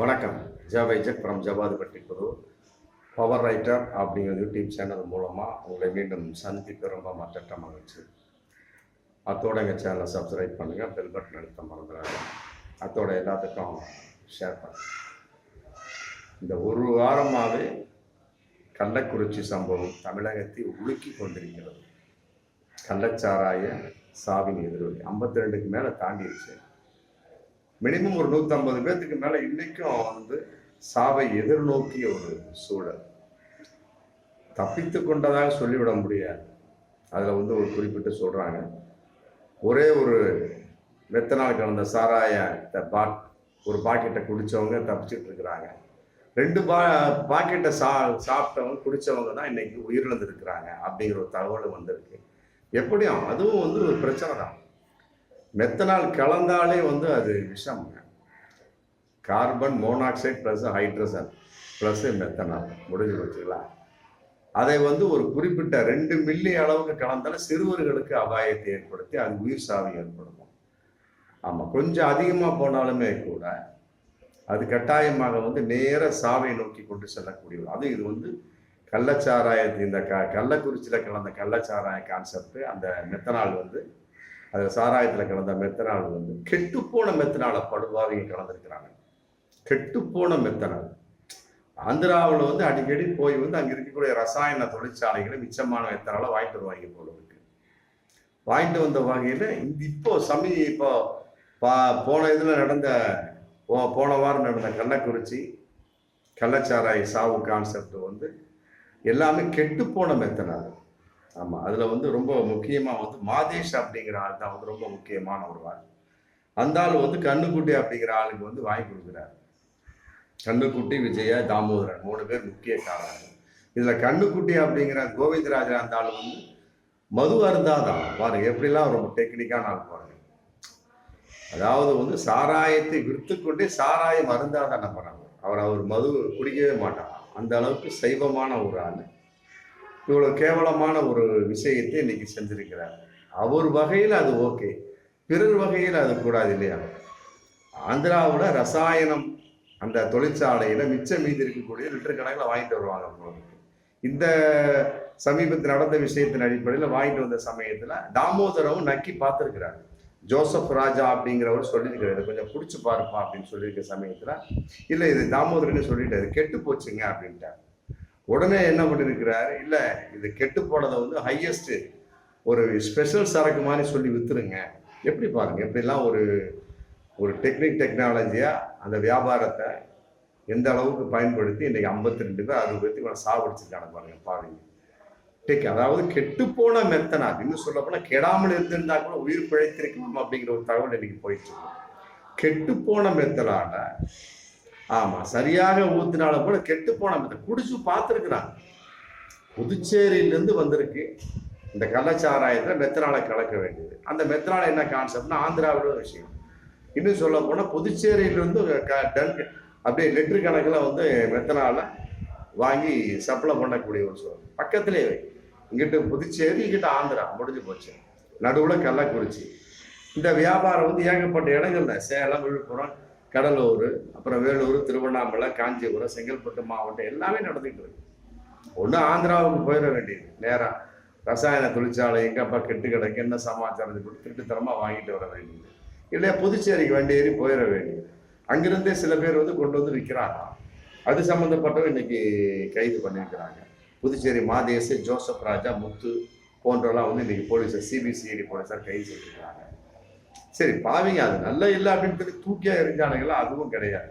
வணக்கம். ஜவைஜக் ஃப்ரம் ஜவாதுபட்டி புது power writer அப்படிங்கிற யூடியூப் சேனல் மூலமாக உங்களை மீண்டும் சந்திக்க ரொம்ப மற்ற மகிழ்ச்சி. அத்தோட எங்கள் சேனலை சப்ஸ்கிரைப் பண்ணுங்கள், பெல் பட்டன் அழுத்த மறந்துடாங்க. அத்தோட எல்லாத்துக்கும் ஷேர் பண்ணுங்கள். இந்த ஒரு வாரமாகவே கள்ளக்குறிச்சி சம்பவம் தமிழகத்தை உலுக்கி கொண்டிருக்கிறது. கள்ளச்சாராய சாவின் எதிரொலி 52க்கு மேலே தாண்டிடுச்சு. மினிமம் ஒரு 150 பேர்த்துக்கு மேலே இன்னைக்கும் சாவை எதிர்நோக்கிய ஒரு சூழல். தப்பித்து கொண்டதாக சொல்லிவிட முடியாது. அதில் ஒரு குறிப்பிட்டு சொல்கிறாங்க, ஒரே ஒரு மெத்தனால் கலந்த சாராயத்தை ஒரு பாக்கெட்டை குடித்தவங்க தப்பிச்சுட்டு இருக்கிறாங்க. 2 பாக்கெட்டை சாப்பிட்டவங்க குடித்தவங்க தான் இன்னைக்கு உயிரிழந்திருக்கிறாங்க அப்படிங்கிற ஒரு தகவல் வந்திருக்கு. எப்படியும் அதுவும் ஒரு பிரச்சனை தான். மெத்தனால் கலந்தாலே அது விஷம். Carbon monoxide plus hydrogen plus methanol முடிஞ்சு வச்சுக்கலாம். அதை ஒரு குறிப்பிட்ட 2 மில்லி அளவுக்கு கலந்தாலும் சிறுவர்களுக்கு அபாயத்தை ஏற்படுத்தி அது உயிர் சாவை ஏற்படுத்தும். ஆமாம், கொஞ்சம் அதிகமாக போனாலுமே கூட அது கட்டாயமாக நேர சாவை நோக்கி கொண்டு செல்லக்கூடியது. அது இது கள்ளச்சாராயத்து இந்த கள்ளக்குறிச்சியில் கலந்த கள்ளச்சாராய கான்செப்ட். அந்த மெத்தனால் அதில் சாராயத்தில் கலந்த மெத்தனால் கெட்டுப்போன மெத்தனாலை படுபாவிங்க கலந்துருக்கிறாங்க. கெட்டுப்போன மெத்தனால் ஆந்திராவில் அடிக்கடி போய் அங்கே இருக்கக்கூடிய ரசாயன தொழிற்சாலைகளை மிச்சமான மெத்தனால வாங்கிட்டு வருவாங்க போல இருக்கு. வாங்கிட்டு வந்த வகையில் இப்போ போன இதில் போன வாரம் நடந்த கள்ளக்குறிச்சி கள்ளச்சாராய சாவு கான்செப்ட் எல்லாமே கெட்டுப்போன மெத்தனால். ஆமாம், அதில் ரொம்ப முக்கியமாக மாதேஷ் அப்படிங்கிற ஆள் தான் ரொம்ப முக்கியமான ஒரு ஆள். அந்த ஆள் கண்ணுக்குட்டி அப்படிங்கிற ஆளுக்கு வாங்கி கொடுக்குறாரு. கண்ணுக்குட்டி, விஜயா, தாமோதரன் 3 பேர் முக்கிய காரணம். இதில் கண்ணுக்குட்டி அப்படிங்கிற கோவிந்தராஜன் அந்த ஆள் மது அருந்தாதான் பாருங்க, எப்படிலாம் ரொம்ப டெக்னிக்கான ஆள் பாருங்க. அதாவது சாராயத்தை விற்று கொண்டே சாராயம் அருந்தாதான் நம்புறாங்க. அவர் மது குடிக்கவே மாட்டாங்க. அந்த அளவுக்கு சைவமான ஒரு ஆள் இவ்வளவு கேவலமான ஒரு விஷயத்தை இன்னைக்கு செஞ்சிருக்கிறார். அவர் வகையில் அது ஓகே, பிறர் வகையில் அது கூடாது இல்லையா? ஆந்திராவில் ரசாயனம் அந்த தொழிற்சாலையில மிச்சம் மீதி இருக்கக்கூடிய லிட்டர் கணக்கில் வாங்கிட்டு வருவாங்க. இந்த சமீபத்தில் நடந்த விஷயத்தின் அடிப்படையில் வாங்கிட்டு வந்த சமயத்துல தாமோதரவும் நக்கி பார்த்துருக்கிறார். ஜோசப் ராஜா அப்படிங்கிறவர் சொல்லியிருக்கிறாரு, கொஞ்சம் பிடிச்சி பாருப்பா அப்படின்னு சொல்லியிருக்க சமயத்துல இல்லை இது தாமோதரன்னு சொல்லிட்டாரு, கெட்டு போச்சுங்க அப்படின்ட்டார். உடனே என்ன பண்ணிருக்கிறாரு, இல்லை இது கெட்டு போனதை ஹையஸ்ட் ஒரு ஸ்பெஷல் சரக்கு மாதிரி சொல்லி வித்துருங்க. எப்படி பாருங்க, எப்படிலாம் ஒரு டெக்னாலஜியா அந்த வியாபாரத்தை எந்த அளவுக்கு பயன்படுத்தி இன்னைக்கு 52 பேர் 60 பேர்த்துக்கு சாவடிச்சிருக்காங்க பாருங்க பாருங்க. அதாவது கெட்டுப்போன மெத்தனால், இன்னும் சொல்ல போனா கெடாமல் இருந்திருந்தா கூட உயிர் பிழைத்திருக்கலாம் அப்படிங்கிற ஒரு தகவல் இன்னைக்கு போயிட்டு இருக்கு. கெட்டுப்போன மெத்தனால ஆமா சரியாக ஊத்தினால கூட கெட்டு போன குடிச்சு பார்த்துருக்குறாங்க. புதுச்சேரியிலிருந்து வந்திருக்கு இந்த கள்ளச்சாராயத்தை மெத்தனாலை கலக்க வேண்டியது. அந்த மெத்தனால என்ன கான்செப்ட்னா ஆந்திராவில் ஒரு விஷயம். இன்னும் சொல்ல போனா புதுச்சேரியிலிருந்து அப்படியே லிட்டர் கணக்கில் மெத்தனால வாங்கி சப்ளை பண்ணக்கூடிய ஒரு சூழல். பக்கத்திலே இங்கிட்ட புதுச்சேரி, இங்கிட்ட ஆந்திரா முடிஞ்சு போச்சு. நடுவில் கள்ளக்குறிச்சி. இந்த வியாபாரம் ஏகப்பட்ட இடங்கள்ல சேலம், விழுப்புரம், கடலூர், அப்புறம் வேலூர், திருவண்ணாமலை, காஞ்சிபுரம், செங்கல்பட்டு மாவட்டம் எல்லாமே நடந்துட்டு இருக்கு. ஒன்று ஆந்திராவுக்கு போயிட வேண்டியது, நேராக ரசாயன தொழிற்சாலை எங்கப்பா கெட்டு கிடக்கு என்ன சமாச்சாரத்தை கொடுத்து திருட்டுத்தனமாக வாங்கிட்டு வர வேண்டியது, இல்லையா புதுச்சேரிக்கு வண்டி ஏறி போயிட வேண்டியது. அங்கிருந்தே சில பேர் கொண்டு விற்கிறாங்க. அது சம்மந்தப்பட்டவங்க இன்னைக்கு கைது பண்ணியிருக்கிறாங்க. புதுச்சேரி மாதேஷ், ஜோசப் ராஜா, முத்து போன்றெல்லாம் இன்னைக்கு போலீஸார் சிபிசிஐடி போலீஸார் கைது செஞ்சுருக்கிறாங்க. சரி பாவீங்க, அது நல்ல இல்லை அப்படின்னு தூக்கியா எரிஞ்சானுங்களா? அதுவும் கிடையாது.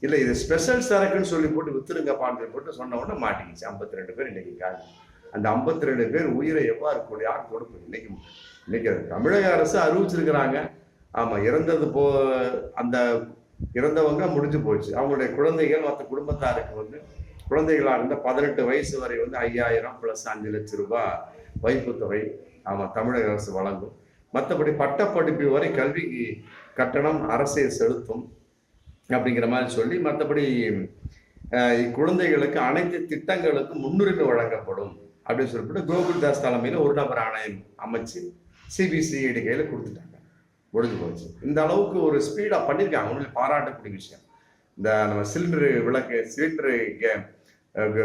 இல்லை இது ஸ்பெஷல் சரக்குன்னு சொல்லி போட்டு வித்துருங்கப்பான்னு போட்டு சொன்ன உடனே மாட்டிக்கிச்சு 52 பேர் இன்னைக்கு காலி. அந்த 52 பேர் உயிரை எவ்வாறு யார் கொடுக்கும்? இன்னைக்கு தமிழக அரசு அறிவிச்சிருக்கிறாங்க. ஆமா, அந்த இறந்தவங்க முடிஞ்சு போச்சு. அவங்களுடைய குழந்தைகள் மற்ற குடும்பத்தாருக்கு குழந்தைகளாக இருந்தால் 18 வயசு வரை 5000 + 5 லட்சம் ரூபாய் வைப்புத்தொகை தமிழக அரசு வழங்கும். மற்றபடி பட்டப்படிப்பு வரை கல்வி கட்டணம் அரசே செலுத்தும் அப்படிங்கிற மாதிரி சொல்லி, மற்றபடி குழந்தைகளுக்கு அனைத்து திட்டங்களுக்கும் முன்னுரிமை வழங்கப்படும் அப்படின்னு சொல்லிட்டு கோகுல்தாஸ் தலைமையில் ஒரு நபர் ஆணையம் அமைச்சு சிபிசிஐடி கையில் கொடுத்துட்டாங்க. முடிஞ்சு போச்சு. இந்த அளவுக்கு ஒரு ஸ்பீடாக பண்ணியிருக்காங்க. அவங்களுக்கு பாராட்டக்கூடிய விஷயம். இந்த நம்ம சிலிண்டரு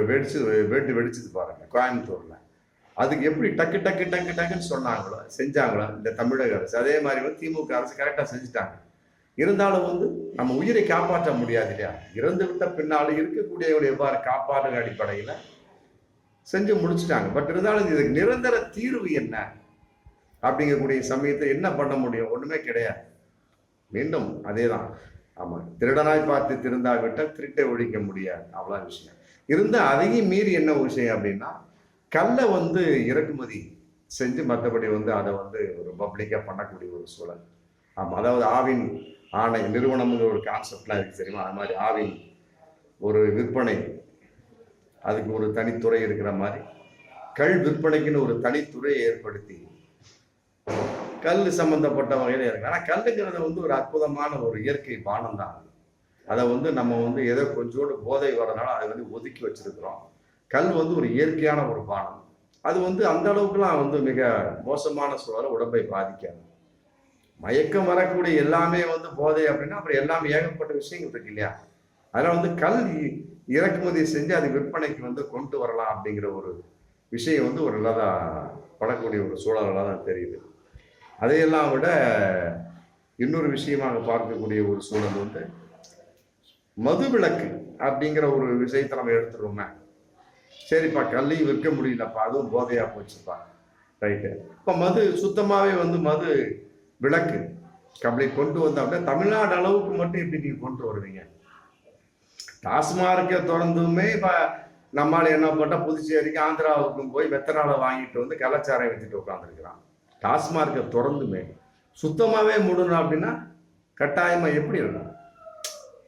வெடிச்சது பாருங்க கோயம்புத்தூர்ல. அதுக்கு எப்படி டக்கு டக்கு டக்கு டக்குன்னு சொன்னாங்களோ செஞ்சாங்களோ இந்த தமிழக அரசு, அதே மாதிரி வந்து திமுக அரசு கரெக்டாக செஞ்சுட்டாங்க. இருந்தாலும் வந்து நம்ம உயிரை காப்பாற்ற முடியாது இல்லையா? இறந்து விட்ட பின்னாலும் இருக்கக்கூடியவங்களை எவ்வாறு காப்பாற்றுற அடிப்படையில் செஞ்சு முடிச்சுட்டாங்க. பட் இருந்தாலும் இதுக்கு நிரந்தர தீர்வு என்ன அப்படிங்கக்கூடிய சமயத்தை என்ன பண்ண முடியும்? ஒண்ணுமே கிடையாது. மீண்டும் அதே தான். ஆமா, திருடனாய் பார்த்து திருந்தாவிட்டால் திருட்டை ஒழிக்க முடியாது, அவ்வளவு விஷயம். இருந்தா அதையும் மீறி என்ன விஷயம் அப்படின்னா, கல்லை வந்து இறக்குமதி செஞ்சு மற்றபடி வந்து அதை வந்து ஒரு பப்ளிக்கா பண்ணக்கூடிய ஒரு சூழல். ஆமா, அதாவது ஆவின் ஆணை நிறுவனம்ங்கிற ஒரு கான்செப்ட்லாம் இருக்கு தெரியுமா? அது மாதிரி ஆவின் ஒரு விற்பனை, அதுக்கு ஒரு தனித்துறை இருக்கிற மாதிரி கல் விற்பனைக்குன்னு ஒரு தனித்துறையை ஏற்படுத்தி கல் சம்பந்தப்பட்ட வகையில இருக்கு. ஆனா கல்லுங்கிறது வந்து ஒரு அற்புதமான ஒரு இயற்கை பானம் தான். அதை வந்து நம்ம வந்து ஏதோ கொஞ்சோடு போதை வரனால அதை வந்து ஒதுக்கி வச்சிருக்கிறோம். கல் வந்து ஒரு இயற்கையான ஒரு பானம். அது வந்து அந்த அளவுக்குலாம் வந்து மிக மோசமான சூழலை உடம்பை பாதிக்காது. மயக்கம் வரக்கூடிய எல்லாமே வந்து போதை அப்படின்னா அப்புறம் எல்லாமே ஏகப்பட்ட விஷயங்கள் இருக்கு இல்லையா? அதனால வந்து கல் இறக்குமதி செஞ்சு அது விற்பனைக்கு வந்து கொண்டு வரலாம் அப்படிங்கிற ஒரு விஷயம் வந்து ஒரு நல்லதா படக்கூடிய ஒரு சூழலாக தான் தெரியுது. அதையெல்லாம் விட இன்னொரு விஷயமாக பார்க்கக்கூடிய ஒரு சூழல் வந்து மது விலக்கு அப்படிங்கிற ஒரு விஷயத்தை நம்ம எடுத்துருவோமே. சரிப்பா, கல்லையும் விற்க முடியலப்பா, அதுவும் போதையா போச்சுப்பா, ரைட்டு. இப்போ மது சுத்தமாகவே வந்து மது விலக்கு அப்படி கொண்டு வந்தா தமிழ்நாடு அளவுக்கு மட்டும் எப்படி நீங்க கொண்டு வருவீங்க? டாஸ்மார்க்கை திறந்துமே இப்ப நம்மளால என்ன பண்ணா புதுச்சேரிக்கு ஆந்திராவுக்கும் போய் வெத்தனால வாங்கிட்டு வந்து கலாச்சாரம் வச்சுட்டு உட்காந்துருக்கிறான். டாஸ்மார்க்கை திறந்துமே சுத்தமாவே மூடணும் அப்படின்னா கட்டாயமா எப்படி இருக்கும்?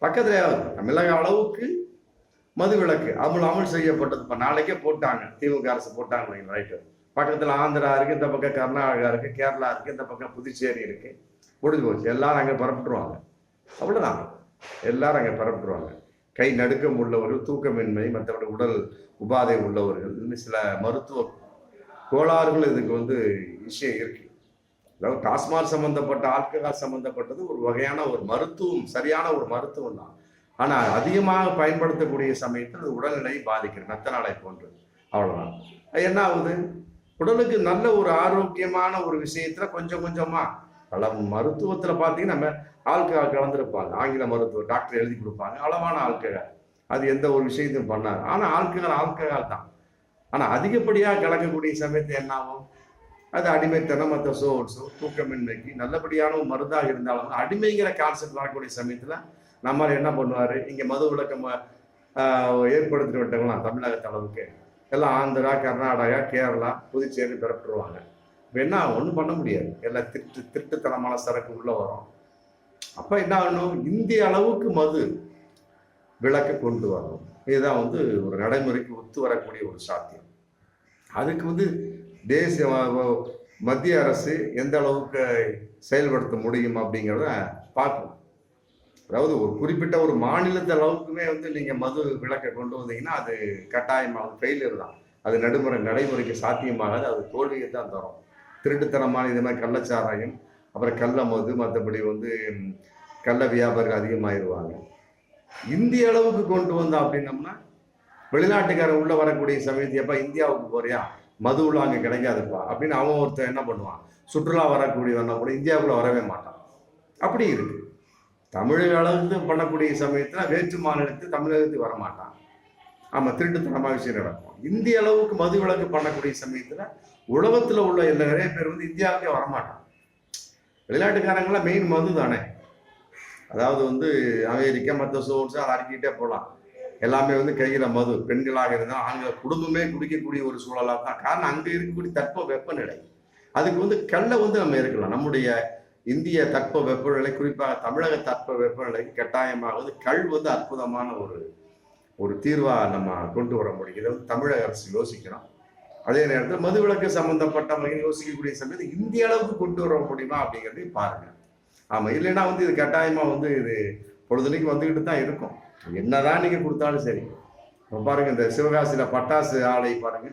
பக்கத்துல தமிழக அளவுக்கு மது விலக்கு அமல் செய்யப்பட்டது. இப்ப நாளைக்கே போட்டாங்க, திமுக அரசு போட்டாங்க, ரைட்டு. பக்கத்துல ஆந்திரா இருக்கு, இந்த பக்கம் கர்நாடகா இருக்கு, கேரளா இருக்கு, இந்த பக்கம் புதுச்சேரி இருக்கு. முடிஞ்சு போச்சு, எல்லாரும் அங்க பரப்பிட்டுருவாங்க. அவ்வளவுதான், எல்லாரும் அங்க பரப்பிட்டுருவாங்க. கை நடுக்கம் உள்ளவர்கள், தூக்கமின்மை, மற்றபடி உடல் உபாதை உள்ளவர்கள், இன்னும் சில மருத்துவ கோளாறுகள் இதுக்கு வந்து விஷயம் இருக்கு. அதாவது டாஸ்மாக் சம்பந்தப்பட்ட ஆல்கஹால் சம்பந்தப்பட்டது ஒரு வகையான ஒரு மருத்துவம், சரியான ஒரு மருத்துவம் தான். ஆனா அதிகமாக பயன்படுத்தக்கூடிய சமயத்தில் அது உடல்நிலையை பாதிக்கிறது, மெத்தனாலை போன்று. அவ்வளவுதான். என்ன ஆகுது? உடலுக்கு நல்ல ஒரு ஆரோக்கியமான ஒரு விஷயத்துல கொஞ்சம் கொஞ்சமா பல மருத்துவத்துல பாத்தீங்கன்னா நம்ம ஆல்கஹால் கலந்துருப்பாங்க. ஆங்கில மருத்துவ டாக்டர் எழுதி கொடுப்பாங்க அளவான ஆல்கஹால், அது எந்த ஒரு விஷயத்தையும் பண்ணாது. ஆனா ஆல்கஹால் தான். ஆனா அதிகப்படியாக கலக்கக்கூடிய சமயத்தை என்ன ஆகும்? அது அடிமைத்தனம், மற்ற சோர்ஸோ தூக்கமின்மைக்கு நல்லபடியான ஒரு மருந்தாக இருந்தாலும் அடிமைங்கிற கான்செப்ட் வரக்கூடிய சமயத்துல நம்மளால என்ன பண்ணுவாரு? இங்க மது விலக்கம் ஏற்படுத்திட்டு விட்டவங்களாம் தமிழகத்து அளவுக்கு எல்லாம் ஆந்திரா, கர்நாடகா, கேரளா, புதுச்சேரி பிறப்பிடுவாங்க. இப்போ என்ன ஒன்றும் பண்ண முடியாது, எல்லாம் திருட்டுத்தனமான சரக்கு உள்ள வரும். அப்ப என்ன ஆகணும்? இந்திய அளவுக்கு மது விலக்கு கொண்டு வரணும். இதுதான் வந்து ஒரு நடைமுறைக்கு ஒத்து வரக்கூடிய ஒரு சாத்தியம். அதுக்கு வந்து தேசிய மத்திய அரசு எந்த அளவுக்கு செயல்படுத்த முடியும் அப்படிங்கிறத பார்க்கணும். அதாவது ஒரு குறிப்பிட்ட ஒரு மாநிலத்து அளவுக்குமே வந்து நீங்க மது விலக்கை கொண்டு வந்தீங்கன்னா அது கட்டாயமாக ஃபெயிலியர் தான். அது நடைமுறைக்கு சாத்தியமாகாது, அது தோல்வியை தான் தரும். திருட்டுத்தனமான இது மாதிரி கள்ளச்சாராயம், அப்புறம் கள்ள மது, மற்றபடி வந்து கள்ள வியாபாரிகள் அதிகமாகிடுவாங்க. இந்திய அளவுக்கு கொண்டு வந்தோம் அப்படின்னம்னா வெளிநாட்டுக்காரன் உள்ள வரக்கூடிய சமயத்தையப்பா இந்தியாவுக்கு போறியா, மது உள்ள அங்கே கிடைக்காதுப்பா அப்படின்னு அவன் ஒருத்தர் என்ன பண்ணுவான்? சுற்றுலா வரக்கூடியவன்னா கூட இந்தியாவுக்குள்ள வரவே மாட்டான். அப்படி இருக்கு. தமிழக அளவுக்கு பண்ணக்கூடிய சமயத்துல வேற்று மாநிலத்து தமிழகத்துக்கு வரமாட்டான். ஆமா, திருட்டுத்தனமா விஷயம் நடக்கும். இந்திய அளவுக்கு மது விலக்கு பண்ணக்கூடிய சமயத்துல உலகத்துல உள்ள நிறைய பேர் வந்து இந்தியாவுக்கே வரமாட்டான். வெளிநாட்டுக்காரங்களாம் மெயின் மது தானே. அதாவது வந்து அமெரிக்கா, மற்ற சோர்ஸ் அதை அறிக்கிட்டே போகலாம். எல்லாமே வந்து கையில மது, பெண்களாக இருந்தால் ஆண்கள் குடும்பமே குடிக்கக்கூடிய ஒரு சூழலாக தான். காரணம் அங்க இருக்கக்கூடிய தட்ப வெப்பநிலை. அதுக்கு வந்து கல்லை வந்து நம்ம இருக்கலாம். நம்முடைய இந்திய தட்ப வெப்பநிலை, குறிப்பாக தமிழக தட்ப வெப்பநிலைக்கு கட்டாயமாக வந்து கள் வந்து அற்புதமான ஒரு தீர்வா நம்ம கொண்டு வர முடியும். இதை வந்து தமிழக அரசு யோசிக்கணும். அதே நேரத்தில் மது விலக்கு சம்பந்தப்பட்டவங்க யோசிக்கக்கூடிய சமயத்தை இந்திய அளவுக்கு கொண்டு வர முடியுமா அப்படிங்கிறதையும் பாருங்க. ஆமா, இல்லைன்னா வந்து இது கட்டாயமா வந்து இது பொழுதுனைக்கு வந்துகிட்டு தான் இருக்கும். என்னதான் நீங்க கொடுத்தாலும் சரி. பாருங்க, இந்த சிவகாசியில பட்டாசு ஆலை பாருங்க.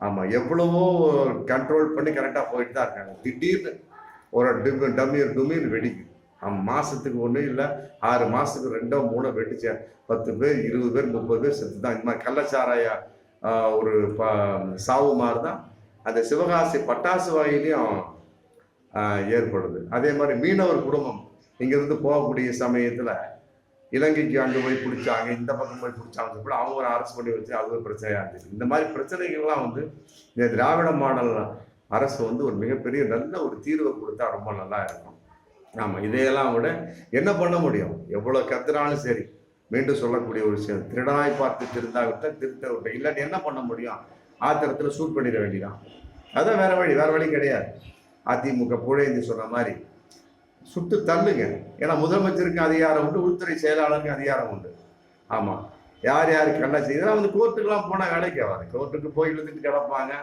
ஆமா, எவ்வளவோ கண்ட்ரோல் பண்ணி கரெக்டா போயிட்டு தான் இருக்காங்க. திடீர்னு ஒரு டுமீர் வெடிக்குது. மாசத்துக்கு ஒண்ணு இல்லை 6 மாசத்துக்கு 2 3 வெடிச்ச 10 பேர் 20 பேர் 30 பேர் செத்து தான். இந்த மாதிரி கள்ளச்சாராய ஒரு சாவு மாதிரி தான் அந்த சிவகாசி பட்டாசு வாயிலையும் ஏற்படுது. அதே மாதிரி மீனவர் குடும்பம் இங்கிருந்து போகக்கூடிய சமயத்துல இலங்கைக்கு அங்கே போய் பிடிச்சாங்க, இந்த பக்கம் போய் பிடிச்சாங்க கூட அவங்க ஒரு அரசு பண்ணி வச்சு அது ஒரு பிரச்சனையா இருந்துச்சு. இந்த மாதிரி பிரச்சனைகள்லாம் வந்து இந்த திராவிட மாடல் அரசு வந்து ஒரு மிகப்பெரிய நல்ல ஒரு தீர்வை கொடுத்தா ரொம்ப நல்லா இருக்கும். ஆமா, இதையெல்லாம் விட என்ன பண்ண முடியும்? எவ்வளவு கத்துனாலும் சரி, மீண்டும் சொல்லக்கூடிய ஒரு விஷயம், திருடனாய் பார்த்து திருந்தா விட்ட திருத்த விட்ட, இல்லாட்டி என்ன பண்ண முடியும்? ஆத்திரத்துல சூட் பண்ணிட வேண்டியதான். அதான் வேற வழி கிடையாது. அதிமுக புழைந்து சொன்ன மாதிரி சுட்டு தள்ளுங்க. ஏன்னா முதலமைச்சருக்கு அதிகாரம் உண்டு, உள்துறை செயலாளருக்கு அதிகாரம் உண்டு. ஆமா, யார் யாருக்கு என்ன செய்யலாம் வந்து கோர்ட்டுக்கெல்லாம் போனால் வேலைக்கு ஆகாது. கோர்ட்டுக்கு போய் இழுத்துட்டு கிடப்பாங்க.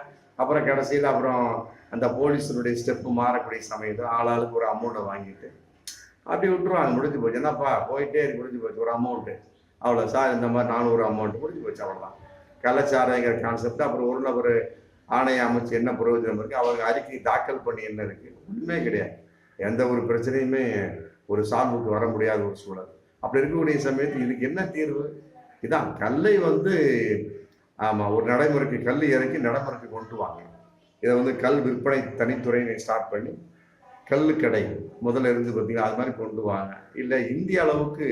அப்புறம் கடைசியில் அப்புறம் அந்த போலீஸினுடைய ஸ்டெப்பு மாறக்கூடிய சமயத்தில் ஆளாளுக்கு ஒரு அமௌண்ட்டை வாங்கிட்டு அப்படி விட்டுருவாங்க. முடிஞ்சு போச்சு. என்னப்பா போயிட்டே முடிஞ்சு போச்சு ஒரு அமௌண்ட்டு, அவ்வளோ சார் இந்த மாதிரி 400 அமௌண்ட் முடிஞ்சு போச்சு, அவ்வளோதான். கலாச்சாரங்கிற கான்செப்ட். அப்புறம் ஒரு நபர் ஆணையை அமைச்சு என்ன பிரயோஜனம் இருக்குது? அவங்க அறிக்கை தாக்கல் பண்ணி என்ன இருக்குது? ஒன்றுமே கிடையாது. எந்த ஒரு பிரச்சனையுமே ஒரு சால்வுக்கு வர முடியாத ஒரு சூழல். அப்படி இருக்கக்கூடிய சமயத்தில் இதுக்கு என்ன தீர்வு? இதான் கல்லை வந்து ஆமாம் ஒரு நடைமுறைக்கு கல் இறக்கி நடைமுறைக்கு கொண்டு வாங்க. இதை வந்து கல் விற்பனை தனித்துறையை ஸ்டார்ட் பண்ணி கல் கடை முதல்ல இருந்து பார்த்தீங்கன்னா அது மாதிரி கொண்டு வாங்க. இல்லை இந்திய அளவுக்கு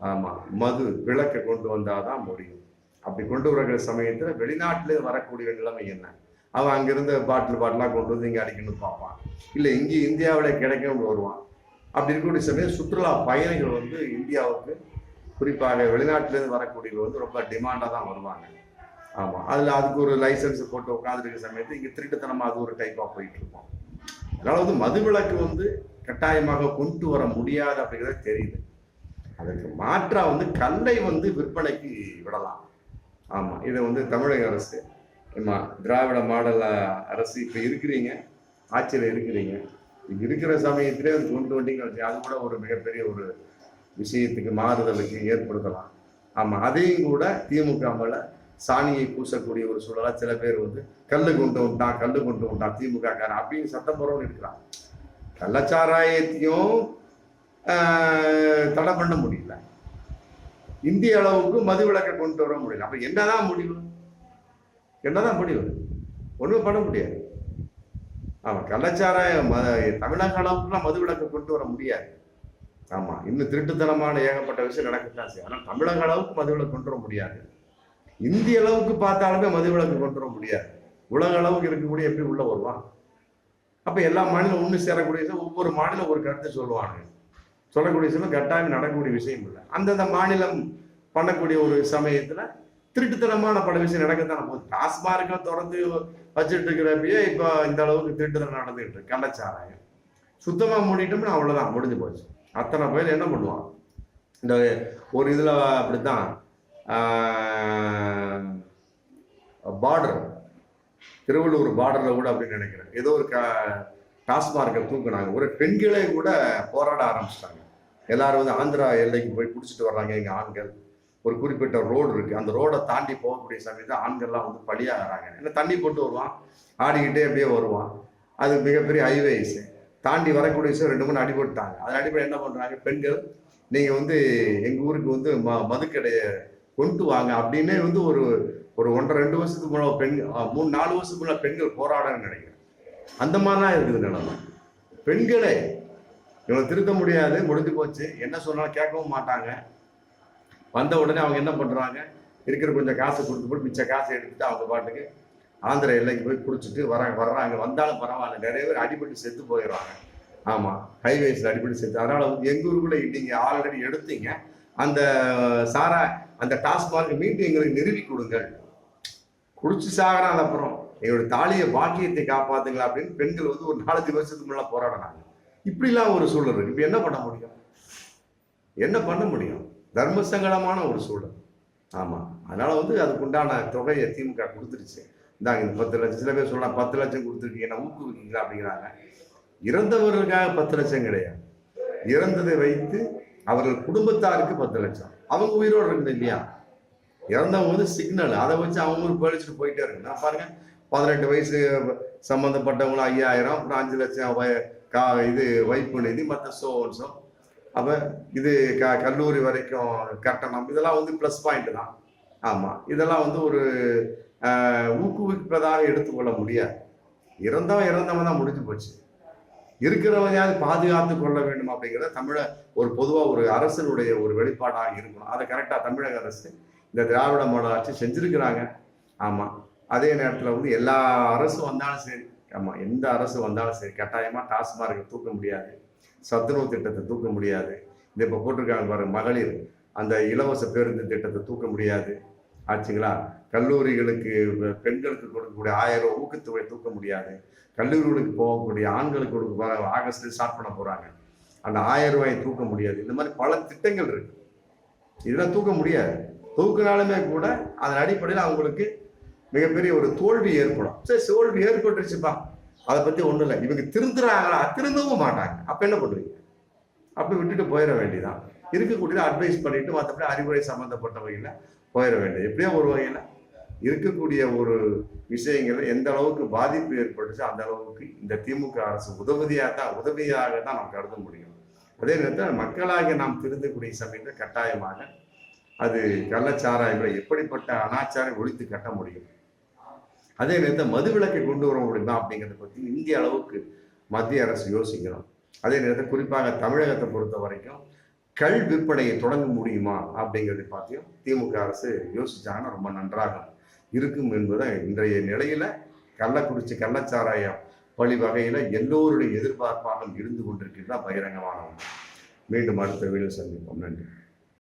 ஆமாம் மது விளக்கை கொண்டு வந்தால் தான் முடியும். அப்படி கொண்டு வருகிற சமயத்தில் வெளிநாட்டில் வரக்கூடிய நிலைமை என்ன? அவன் அங்கிருந்து பாட்டிலாக கொண்டு வந்து இங்கே அடிக்கணும்னு பார்ப்பான். இல்லை இங்கே இந்தியாவில் கிடைக்கணும்னு வருவான். அப்படி இருக்கக்கூடிய சமயம் சுற்றுலா பயணிகள் வந்து இந்தியாவுக்கு குறிப்பாக வெளிநாட்டிலேருந்து வரக்கூடியவங்க வந்து ரொம்ப டிமாண்டாக தான் வருவாங்க. ஆமாம், அதில் அதுக்கு ஒரு லைசன்ஸ் போட்டு உட்காந்துருக்க சமயத்தில் இங்கே திருட்டுத்தனமாக அது ஒரு டைப்பாக போயிட்டு இருக்கோம். அதனால் வந்து மதுவிலக்கு வந்து கட்டாயமாக கொண்டு வர முடியாது அப்படிங்கிறது தெரியுது. அதுக்கு மாற்றா வந்து கல்லை வந்து விற்பனைக்கு விடலாம். ஆமாம், இதை வந்து தமிழக அரசு திராவிட மாடல் அரசு இப்போ இருக்கிறீங்க, ஆட்சியில் இருக்கிறீங்க, இது இருக்கிற சமயத்திலே அது கொண்டு வந்தீங்க, அது கூட ஒரு மிகப்பெரிய ஒரு விஷயத்துக்கு மாறுதலுக்கு ஏற்படுத்தலாம். ஆமாம், அதையும் கூட திமுக மேல சாணியை பூசக்கூடிய ஒரு சூழலா சில பேர் வந்து கல்லு கொண்டு வந்தான் திமுக காரன் அப்படின்னு சட்டம் போறவங்க இருக்கிறான். கள்ளச்சாராயத்தையும் தடை பண்ண முடியல, இந்திய அளவுக்கு மதுவிலக்கை கொண்டு வர முடியல. அப்ப என்னதான் முடிவு? ஒண்ணும் பண்ண முடியாது. ஆமா, கள்ளச்சாராயம் தமிழக அளவுக்குலாம் மதுவிலக்கை கொண்டு வர முடியாது. ஆமா, இன்னும் திருட்டுத்தனமான ஏகப்பட்ட விஷயம் நடக்கத்தான் செய்யும். ஆனால் தமிழக அளவுக்கு மதுவிலக்கு கொண்டு வர முடியாது. இந்திய அளவுக்கு பார்த்தாலுமே மதுவிலக்கு கொண்டு வர முடியாது. உலக அளவுக்கு இருக்கக்கூடிய எப்படி உள்ள வருவான்? அப்ப எல்லா மாநிலம் ஒன்று சேரக்கூடிய ஒவ்வொரு மாநிலம் ஒரு கருத்தை சொல்லுவாங்க. சொல்லக்கூடிய விஷயம் கட்டாயம் நடக்கக்கூடிய விஷயம் இல்லை. அந்தந்த மாநிலம் பண்ணக்கூடிய ஒரு சமயத்துல திருட்டுத்தனமான பல விஷயம் நடக்கத்தான போகுது. டாஸ்மார்க்கை தொடர்ந்து வச்சுட்டு இருக்கிறப்பயே இப்போ இந்த அளவுக்கு திருட்டுத்தனம் நடந்துகிட்டு இருக்கு. கள்ளச்சாராயம் சுத்தமா மூடிட்டோம்னா அவ்வளவுதான், முடிஞ்சு போச்சு. அத்தனை பேர் என்ன பண்ணுவான்? இந்த ஒரு இதுல அப்படித்தான் பார்டர், திருவள்ளூர் பார்டர்ல கூட அப்படின்னு நினைக்கிறேன், ஏதோ ஒரு டாஸ்மார்க்கை தூக்குனாங்க. ஒரு பெண்களே கூட போராட ஆரம்பிச்சிட்டாங்க. எல்லாரும் வந்து ஆந்திரா எல்லைக்கு போய் பிடிச்சிட்டு வர்றாங்க எங்க ஆண்கள். ஒரு குறிப்பிட்ட ரோடு இருக்கு, அந்த ரோடை தாண்டி போகக்கூடிய சமயத்தில் ஆண்கள்லாம் வந்து பலியாகிறாங்க. ஏன்னா தண்ணி போட்டு வருவான், ஆடிக்கிட்டே அப்படியே வருவான். அது மிகப்பெரிய ஹைவேஸ் தாண்டி வரக்கூடிய விஷயம் 2 3 அடிபட்டாங்க. அதன் அடிப்படை என்ன பண்றாங்க? பெண்கள் நீங்க வந்து எங்க ஊருக்கு வந்து மதுக்கடையை கொண்டு வாங்க அப்படின்னு வந்து ஒரு 1.5-2 வருஷத்துக்கு முன்னாடி பெண் 3-4 வருஷத்துக்கு முன்னாடி பெண்கள் போராடன்னு நினைக்கிறேன். அந்த மாதிரிலாம் இருக்குது நிலைமை. பெண்களே இவனை திருத்த முடியாது, முடிஞ்சு போச்சு, என்ன சொன்னாலும் கேட்கவும் மாட்டாங்க. வந்த உடனே அவங்க என்ன பண்றாங்க? இருக்கிற கொஞ்சம் காசை கொடுத்து போட்டு மிச்ச காசை எடுத்துட்டு அவங்க பாட்டுக்கு ஆந்திரா எல்லைக்கு போய் குடிச்சிட்டு வர்றாங்க. வந்தாலும் பரவாயில்ல, நிறைய பேர் அடிபட்டு செத்து போயிடுவாங்க. ஆமா, ஹைவேஸ்ல அடிபட்டு செத்து. அதனால வந்து எங்க ஊருக்குள்ள நீங்க ஆல்ரெடி எடுத்தீங்க அந்த அந்த டாஸ்மார்க் மீண்டும் எங்களுக்கு நிறுவி கொடுங்கள், குடிச்சு சாகிறான், அப்புறம் எங்களுடைய தாலிய பாக்கியத்தை காப்பாத்துங்களா அப்படின்னு பெண்கள் வந்து ஒரு 4-5 வருஷத்துக்கு முன்னால போராடினாங்க. இப்படிலாம் ஒரு சூழல் இருக்கு. இப்ப என்ன பண்ண முடியும்? தர்ம சங்கடமான ஒரு சூழல். ஆமா, அதனால வந்து அதுக்குண்டான தொகையை திமுக கொடுத்துருச்சு. இந்தாங்க இந்த 10 லட்சம். சில பேர் சொல்லலாம் 10 லட்சம் கொடுத்துருக்கீங்க, ஊக்குவிக்கீங்களா அப்படிங்கிறாங்க. இறந்தவர்களுக்காக 10 லட்சம் கிடையாது, இறந்ததை வைத்து அவர்கள் குடும்பத்தாருக்கு 10 லட்சம். அவங்க உயிரோடு இருக்குது இல்லையா? இறந்தவங்க வந்து சிக்னல், அதை வச்சு அவங்க பழிச்சுட்டு போயிட்டே இருக்கு. நான் பாருங்க, 18 வயசு சம்பந்தப்பட்டவங்களும் 5000, அப்புறம் 5 லட்சம் இது வைப்பு நிதி மற்ற சோன்ஸோ. அப்போ இது கல்லூரி வரைக்கும் கட்டணம் இதெல்லாம் வந்து ப்ளஸ் பாயிண்ட் தான். ஆமாம், இதெல்லாம் வந்து ஒரு ஊக்குவிப்பதாக எடுத்துக்கொள்ள முடியாது. இறந்தவன் தான் முடிஞ்சு போச்சு. இருக்கிறவனையாவது பாதுகாத்து கொள்ள வேண்டும் அப்படிங்கிறத ஒரு பொதுவாக ஒரு அரசனுடைய ஒரு வெளிப்பாடாக இருக்கணும். அதை கரெக்டாக தமிழக அரசு இந்த திராவிட மாடல் ஆட்சி செஞ்சிருக்கிறாங்க. ஆமாம், அதே நேரத்தில் வந்து எல்லா அரசும் வந்தாலும் சரி, ஆமாம் எந்த அரசு வந்தாலும் சரி கட்டாயமாக டாஸ்மார்க்கை தூக்க முடியாது, சத்துணவு திட்டத்தை தூக்க முடியாது. இந்த இப்போ போட்டிருக்காங்க பாருங்க மகளிர் அந்த இலவச பேருந்து திட்டத்தை தூக்க முடியாது ஆச்சுங்களா. கல்லூரிகளுக்கு பெண்களுக்கு கொடுக்கக்கூடிய 1000 ரூபாய் ஊக்கத்தொகை தூக்க முடியாது. கல்லூரிகளுக்கு போகக்கூடிய ஆண்களுக்கு கொடுக்க ஆகஸ்ட் ஸ்டார்ட் பண்ண போறாங்க, அந்த 1000 ரூபாயை தூக்க முடியாது. இந்த மாதிரி பல திட்டங்கள் இருக்கு, இதெல்லாம் தூக்க முடியாது. தூக்கினாலுமே கூட அதன் அடிப்படையில் அவங்களுக்கு மிகப்பெரிய ஒரு தோல்வி ஏற்படும். சரி, தோல்வி ஏற்பட்டுருச்சுப்பா, அதை பத்தி ஒண்ணும் இல்லை. இவங்க திருந்துறாங்களா? திருந்தவும் மாட்டாங்க. அப்ப என்ன பண்ணுவீங்க? அப்ப விட்டுட்டு போயிட வேண்டியதான். இருக்கக்கூடியதை அட்வைஸ் பண்ணிட்டு மற்றபடி அறிவுரை சம்பந்தப்பட்ட வகையில போயிட வேண்டியது. எப்படியோ ஒரு வகையில இருக்கக்கூடிய ஒரு விஷயங்கள் எந்த அளவுக்கு பாதிப்பு ஏற்பட்டுச்சு அந்த அளவுக்கு இந்த திமுக அரசு உதவியாக தான் நாம் கருத முடியும். அதே நேரத்தில் மக்களாகிய நாம் திருந்தக்கூடிய சமயத்தில் கட்டாயமாக அது கள்ளச்சாராயங்களை எப்படிப்பட்ட அனாச்சாரம் ஒழித்து கட்ட முடியும். அதே நேரத்தில் மதுவிலக்கை கொண்டு வர முடியுமா அப்படிங்கிறத பற்றி இந்திய அளவுக்கு மத்திய அரசு யோசிக்கணும். அதே நேரத்தில் குறிப்பாக தமிழகத்தை பொறுத்த வரைக்கும் கள் விற்பனையை தொடங்க முடியுமா அப்படிங்கிறத பார்த்தியும் திமுக அரசு யோசிச்சாங்கன்னா ரொம்ப நன்றாக இருக்கும் என்பதை இன்றைய நிலையில கள்ளக்குறிச்சி கள்ளச்சாராயம் பழி வகையில எல்லோருடைய எதிர்பார்ப்பாக இருந்து கொண்டிருக்கின்ற பகிரங்கமான. மீண்டும் அடுத்த வீடியோ சந்திப்போம். நன்றி.